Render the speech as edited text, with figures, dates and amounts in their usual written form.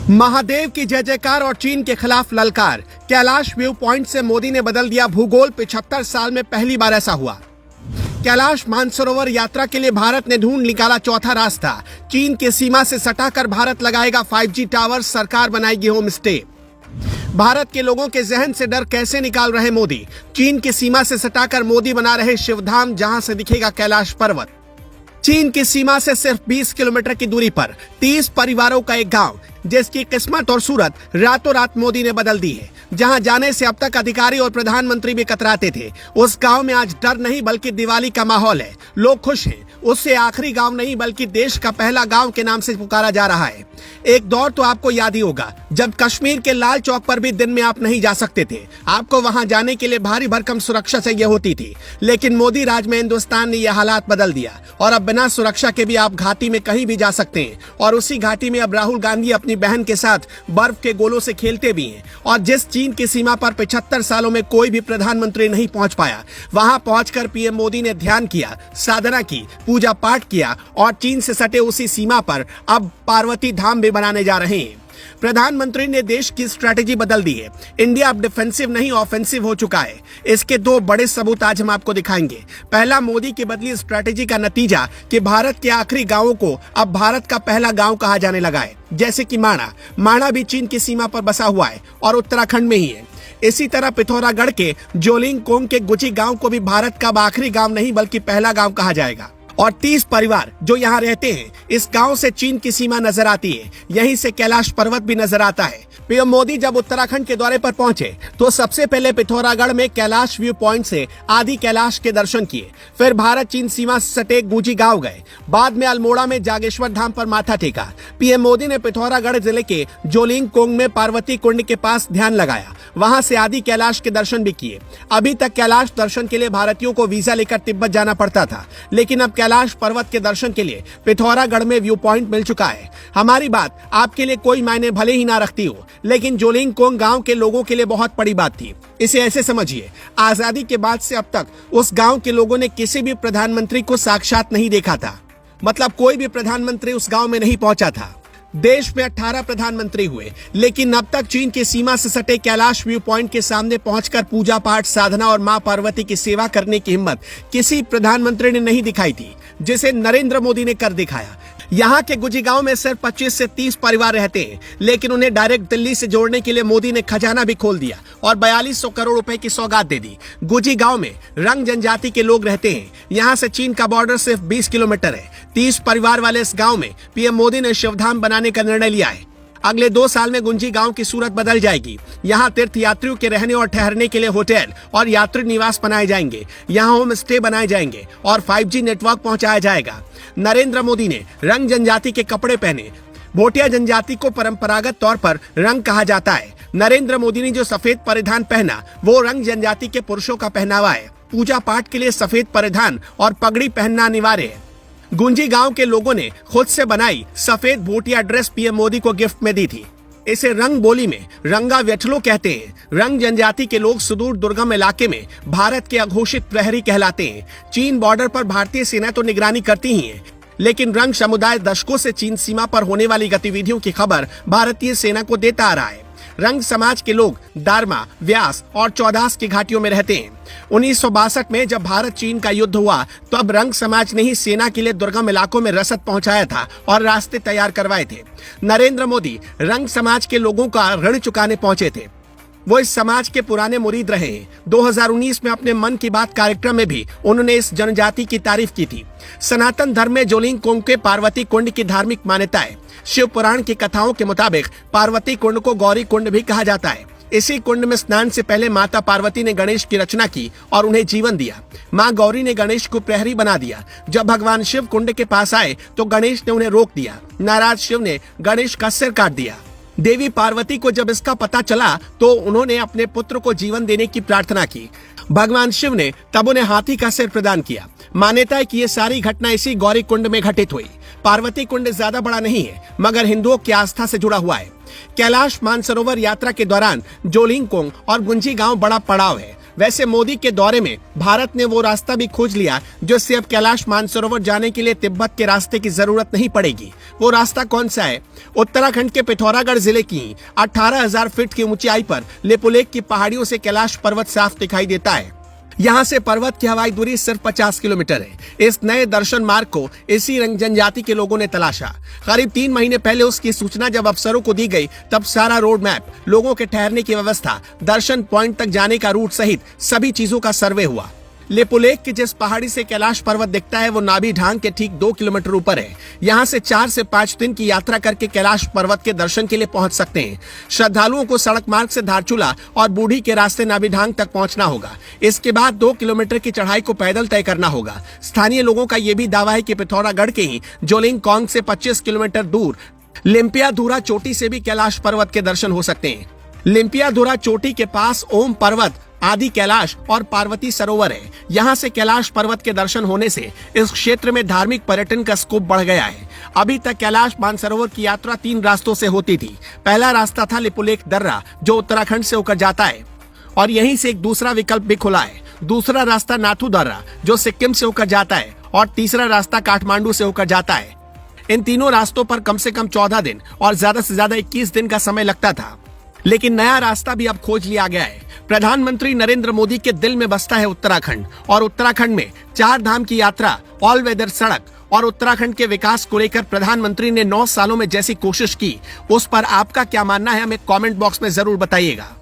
महादेव की जय जयकार और चीन के खिलाफ ललकार। कैलाश व्यू पॉइंट से मोदी ने बदल दिया भूगोल। 75 साल में पहली बार ऐसा हुआ। कैलाश मानसरोवर यात्रा के लिए भारत ने ढूंढ निकाला चौथा रास्ता। चीन की सीमा से सटाकर भारत लगाएगा 5G टावर, सरकार बनाएगी होम स्टे। भारत के लोगों के जहन से डर कैसे निकाल रहे मोदी। चीन की सीमा से सटाकर मोदी बना रहे शिवधाम, जहां से दिखेगा कैलाश पर्वत। चीन की सीमा से सिर्फ 20 किलोमीटर की दूरी पर 30 परिवारों का एक गांव, जिसकी किस्मत और सूरत रातों रात मोदी ने बदल दी है। जहां जाने से अब तक अधिकारी और प्रधानमंत्री भी कतराते थे, उस गांव में आज डर नहीं बल्कि दिवाली का माहौल है। लोग खुश हैं। उससे आखिरी गांव नहीं बल्कि देश का पहला गांव के नाम से पुकारा जा रहा है। एक दौर तो आपको याद ही होगा जब कश्मीर के लाल चौक पर भी दिन में आप नहीं जा सकते थे। आपको वहां जाने के लिए भारी भरकम सुरक्षा चाहिए होती थी, लेकिन मोदी राज में हिंदुस्तान ने यह हालात बदल दिया और अब बिना सुरक्षा के भी आप घाटी में कहीं भी जा सकते हैं। और उसी घाटी में अब राहुल गांधी अपनी बहन के साथ बर्फ के गोलों से खेलते भी हैं। और जिस चीन की सीमा पर 75 सालों में कोई भी प्रधानमंत्री नहीं पहुंच पाया, वहां पहुंचकर पीएम मोदी ने ध्यान किया, साधना की, पूजा पाठ किया और चीन से सटे उसी सीमा पर अब पार्वती धाम भी बनाने जा रहे हैं। प्रधानमंत्री ने देश की स्ट्रैटेजी बदल दी है। इंडिया अब डिफेंसिव नहीं ऑफेंसिव हो चुका है। इसके दो बड़े सबूत आज हम आपको दिखाएंगे। पहला, मोदी की बदली स्ट्रैटेजी का नतीजा कि भारत के आखिरी गांवों को अब भारत का पहला गांव कहा जाने लगा है, जैसे कि माणा भी चीन की सीमा पर बसा हुआ है और उत्तराखंड में ही है। इसी तरह पिथौरागढ़ के जोलिंगकोंग के गुची गांव को भी भारत का आखिरी गांव नहीं बल्कि पहला गांव कहा जाएगा। और 30 परिवार जो यहाँ रहते हैं, इस गांव से चीन की सीमा नजर आती है। यहीं से कैलाश पर्वत भी नजर आता है। पीएम मोदी जब उत्तराखंड के दौरे पर पहुंचे तो सबसे पहले पिथौरागढ़ में कैलाश व्यू पॉइंट से आदि कैलाश के दर्शन किए। फिर भारत चीन सीमा से सटे गुजी गांव गए। बाद में अल्मोड़ा में जागेश्वर धाम पर माथा टेका। पीएम मोदी ने पिथौरागढ़ जिले के जोलिंगकोंग में पार्वती कुंड के पास ध्यान लगाया। वहां से आदि कैलाश के दर्शन भी किए। अभी तक कैलाश दर्शन के लिए भारतीयों को वीजा लेकर तिब्बत जाना पड़ता था, लेकिन अब कैलाश पर्वत के दर्शन के लिए पिथौरागढ़ में व्यू पॉइंट मिल चुका है। हमारी बात आपके लिए कोई मायने भले ही ना रखती हो, लेकिन जोलिंगकोंग गांव के लोगों के लिए बहुत बड़ी बात थी। इसे ऐसे समझिए, आजादी के बाद से अब तक उस गांव के लोगों ने किसी भी प्रधानमंत्री को साक्षात नहीं देखा था। मतलब कोई भी प्रधानमंत्री उस गांव में नहीं पहुंचा था। देश में 18 प्रधानमंत्री हुए, लेकिन अब तक चीन की सीमा से सटे कैलाश व्यू पॉइंट के सामने पहुंचकर पूजा पाठ, साधना और मां पार्वती की सेवा करने की हिम्मत किसी प्रधानमंत्री ने नहीं दिखाई थी, जिसे नरेंद्र मोदी ने कर दिखाया। यहाँ के गुजी गांव में सिर्फ 25 से 30 परिवार रहते हैं, लेकिन उन्हें डायरेक्ट दिल्ली से जोड़ने के लिए मोदी ने खजाना भी खोल दिया और 4200 करोड़ रुपए की सौगात दे दी। गुजी गांव में रंग जनजाति के लोग रहते हैं। यहाँ से चीन का बॉर्डर सिर्फ 20 किलोमीटर है। 30 परिवार वाले इस गांव में पीएम मोदी ने शिवधाम बनाने का निर्णय लिया है। अगले 2 साल में गुंजी गांव की सूरत बदल जाएगी। यहाँ तीर्थ यात्रियों के रहने और ठहरने के लिए होटल और यात्री निवास बनाए जाएंगे। यहाँ होम स्टे बनाए जाएंगे और 5G नेटवर्क पहुंचाया जाएगा। नरेंद्र मोदी ने रंग जनजाति के कपड़े पहने। भोटिया जनजाति को परंपरागत तौर पर रंग कहा जाता है। नरेंद्र मोदी ने जो सफेद परिधान पहना वो रंग जनजाति के पुरुषों का पहनावा है। पूजा पाठ के लिए सफेद परिधान और पगड़ी पहनना अनिवार्य है। गुंजी गांव के लोगों ने खुद से बनाई सफेद भोटिया ड्रेस पीएम मोदी को गिफ्ट में दी थी। इसे रंग बोली में रंगा व्यठलो कहते हैं। रंग जनजाति के लोग सुदूर दुर्गम इलाके में भारत के अघोषित प्रहरी कहलाते हैं। चीन बॉर्डर पर भारतीय सेना तो निगरानी करती ही है, लेकिन रंग समुदाय दशकों से चीन सीमा पर होने वाली गतिविधियों की खबर भारतीय सेना को देता आ रहा है। रंग समाज के लोग दारमा, व्यास और चौदास की घाटियों में रहते हैं। 1962 में जब भारत चीन का युद्ध हुआ तो अब रंग समाज ने ही सेना के लिए दुर्गम इलाकों में रसद पहुंचाया था और रास्ते तैयार करवाए थे। नरेंद्र मोदी रंग समाज के लोगों का ऋण चुकाने पहुंचे थे। वो इस समाज के पुराने मुरीद रहे हैं। 2019 में अपने मन की बात कार्यक्रम में भी उन्होंने इस जनजाति की तारीफ की थी। सनातन धर्म में जोलिंगकोंग के पार्वती कुंड की धार्मिक मान्यता है। शिव पुराण की कथाओं के मुताबिक पार्वती कुंड को गौरी कुंड भी कहा जाता है। इसी कुंड में स्नान से पहले माता पार्वती ने गणेश की रचना की और उन्हें जीवन दिया। माँ गौरी ने गणेश को प्रहरी बना दिया। जब भगवान शिव कुंड के पास आए तो गणेश ने उन्हें रोक दिया। नाराज शिव ने गणेश का सिर काट दिया। देवी पार्वती को जब इसका पता चला तो उन्होंने अपने पुत्र को जीवन देने की प्रार्थना की। भगवान शिव ने तब उन्हें हाथी का सिर प्रदान किया। मान्यता है कि ये सारी घटना इसी गौरी कुंड में घटित हुई। पार्वती कुंड ज्यादा बड़ा नहीं है, मगर हिंदुओं की आस्था से जुड़ा हुआ है। कैलाश मानसरोवर यात्रा के दौरान जोलिंगकोंग और गुंजी गांव बड़ा पड़ाव है। वैसे मोदी के दौरे में भारत ने वो रास्ता भी खोज लिया जिससे अब कैलाश मानसरोवर जाने के लिए तिब्बत के रास्ते की जरूरत नहीं पड़ेगी। वो रास्ता कौन सा है? उत्तराखंड के पिथौरागढ़ जिले की 18,000 फीट की ऊंचाई पर लिपुलेख की पहाड़ियों से कैलाश पर्वत साफ दिखाई देता है। यहाँ से पर्वत की हवाई दूरी सिर्फ 50 किलोमीटर है। इस नए दर्शन मार्ग को इसी रंग जनजाति के लोगों ने तलाशा। करीब 3 महीने पहले उसकी सूचना जब अफसरों को दी गई तब सारा रोड मैप, लोगों के ठहरने की व्यवस्था, दर्शन पॉइंट तक जाने का रूट सहित सभी चीजों का सर्वे हुआ। लिपुलेख की जिस पहाड़ी से कैलाश पर्वत दिखता है वो नाभि ढांग के ठीक 2 किलोमीटर ऊपर है। यहाँ से 4 से 5 दिन की यात्रा करके कैलाश पर्वत के दर्शन के लिए पहुंच सकते हैं। श्रद्धालुओं को सड़क मार्ग से धारचूला और बूढ़ी के रास्ते नाभि ढांग तक पहुंचना होगा। इसके बाद 2 किलोमीटर की चढ़ाई को पैदल तय करना होगा। स्थानीय लोगों का ये भी दावा है कि पिथौरागढ़ के ही जोलिंग कॉन्ग से 25 किलोमीटर दूर लिम्पियाधुरा चोटी से भी कैलाश पर्वत के दर्शन हो सकते हैं। लिम्पियाधुरा चोटी के पास ओम पर्वत, आदि कैलाश और पार्वती सरोवर है। यहाँ से कैलाश पर्वत के दर्शन होने से इस क्षेत्र में धार्मिक पर्यटन का स्कोप बढ़ गया है। अभी तक कैलाश मानसरोवर की यात्रा 3 रास्तों से होती थी। पहला रास्ता था लिपुलेख दर्रा जो उत्तराखंड से होकर जाता है और यहीं से एक दूसरा विकल्प भी खुला है। दूसरा रास्ता नाथू दर्रा जो सिक्किम से होकर जाता है और तीसरा रास्ता काठमांडू से होकर जाता है। इन तीनों रास्तों पर कम से कम 14 दिन और ज्यादा से ज्यादा 21 दिन का समय लगता था, लेकिन नया रास्ता भी अब खोज लिया गया है। प्रधानमंत्री नरेंद्र मोदी के दिल में बसता है उत्तराखंड और उत्तराखंड में 4 धाम की यात्रा, ऑल वेदर सड़क और उत्तराखंड के विकास को लेकर प्रधानमंत्री ने 9 सालों में जैसी कोशिश की, उस पर आपका क्या मानना है हमें कमेंट बॉक्स में जरूर बताइएगा।